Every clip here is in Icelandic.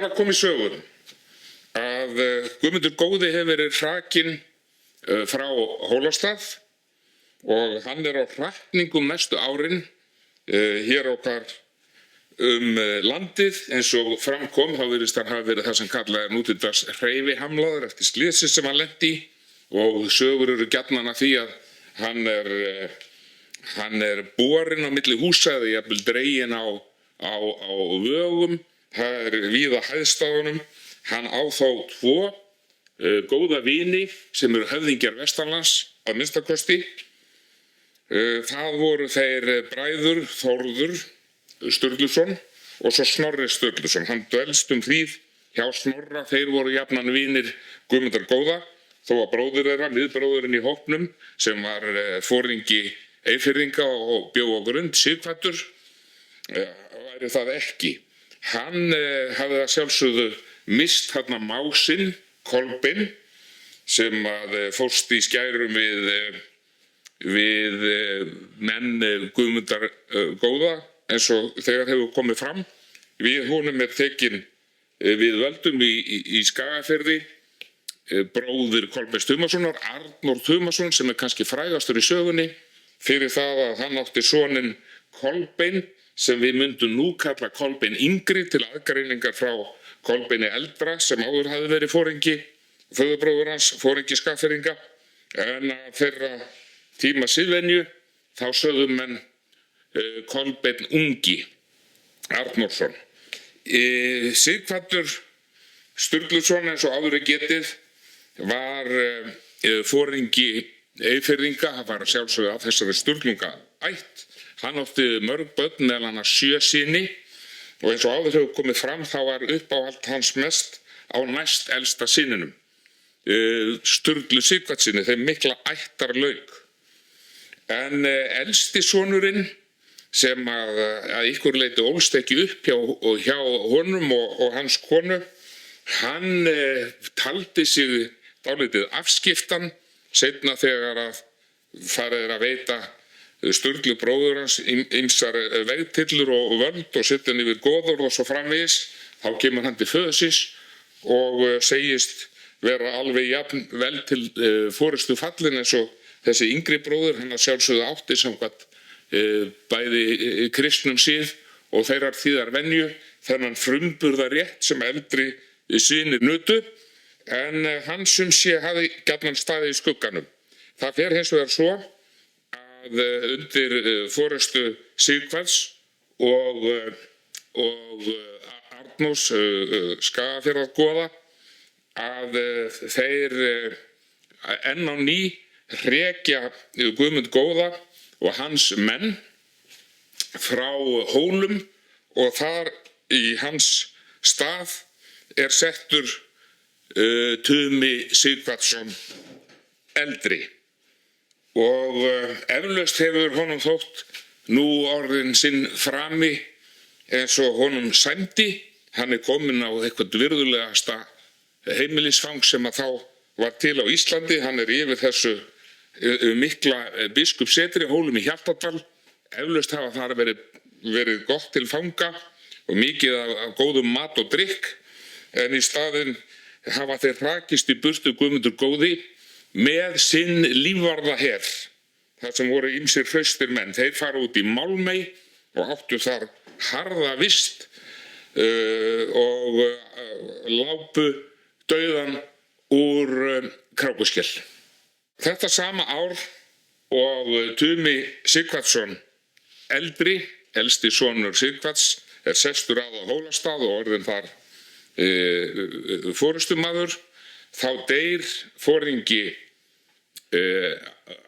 Það kom í sögu að Guðmundur góði hefur verið hrakinn frá Hólastað og hann á hrakningum næstu árin hér okkar landið. Eins og fram kom þá virðist hann hafa verið það sem kallað nú til dags hreyfihamlaður eftir slysið sem hann lenti í, og sögur eru gjarnan af því að hann borinn á milli húsa eða jafnvel dreginn á vögum. Það víða hæðst á honum. Hann á þó 2 góða vini sem eru höfðingjar vestanlands að minnstakosti. Það voru þeir bræður Þórður Sturluson og svo Snorri Sturluson. Hann dvelst hríð hjá Snorra. Þeir voru jafnan vinir Guðmundar góða, þó að bróðir þeirra, miðbróðurinn í hópnum, sem var foringi Eyfirðinga og bjó á Grund, Sighvatur, væri það ekki. Hann hafði að sjálfsögðu mist þarna másinn, Kolbein, sem fórst í skærum við menn Guðmundar góða, eins og þegar hefur komið fram. Við honum tekin við völdum í Skagafirði bróðir Kolbeins Tumasonar, Arnór Tumason, sem kannski frægastur í sögunni fyrir það að hann átti soninn Kolbein, sem við myndum nú kalla Kolbein yngri til aðgreiningar frá Kolbeini eldra, sem áður hafði verið foringi, föðurbróðir hans, foringi Skagfirðinga. En að þeirra tíma siðvenju þá sögðu menn Kolbeinn ungi, Arnórsson. Sighvatur Sturluson, eins og áður getið, var foringi Eyfirðinga. Hann var sjálfsögðu af þessari Sturlunga ætt. Hann átti mörg börn, meðal annars 7 syni, og eins og áður hefur komið fram þá var uppáhald hans mest á næst elsta syninum, Sturlu Sighvatssyni, þeim mikla ættarlaug. En elsti sonurinn, sem að ykkur leyti ólst ekki upp hjá honum og hans konu, hann taldi sig dálítið afskiptan seinna þegar að farið að veita Sturlu bróður hans ýmsar vegtillur og völd og setja hann yfir goðorð og svo framvegis. Þá kemur hann til föður síns og segist vera alveg jafn vel til forystu fallinn eins og þessi yngri bróður. Hann að sjálfsögðu átti samkvæmt bæði kristnum sið og þeirrar þýðar venju þennan frumburðarétt sem eldri synir nutu, en hann sem sé hafði gjarnan staðið í skugganum. Það fer hins vegar svo að undir forystu Sighvats og Arnórs Skagafjarðargoða að þeir enn á ný hrekja Guðmund góða og hans menn frá Hólum, og þar í hans stað settur Tumi Sighvatsson eldri. Og eflaust hefur honum þótt nú orðin sinn frami eins og honum sæmdi. Hann kominn á eitthvað virðulegasta heimilisfang sem að þá var til á Íslandi. Hann yfir þessu mikla biskupssetri Hólum í Hjaltadal. Eflaust hafa þar verið gott til fanga og mikið af góðum mat og drykk, en í staðinn hafa þeir hrakist í burtu Guðmundur góði með sinn lífvarðaher, þar sem voru ýmsir hraustir menn. Þeir fara út í Málmey og áttu þar harða vist og lápu dauðan úr Krákuskjel. Þetta sama ár og Tumi Sighvatsson eldri, elsti sonur Sighvats, sestur að á Hólastað og orðinn þar forystumaður, þá deyr foringi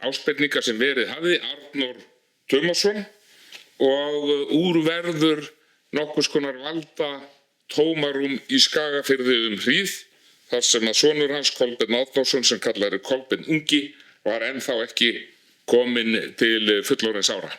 Ásbirninga sem verið hafði, Arnór Tumason, og úr verður nokkurs konar valda tómarúm í Skagafirði hríð, þar sem að sonur hans, Kolbeinn Árnason, sem kallaður Kolbeinn ungi, var ennþá ekki kominn til fullorðins ára.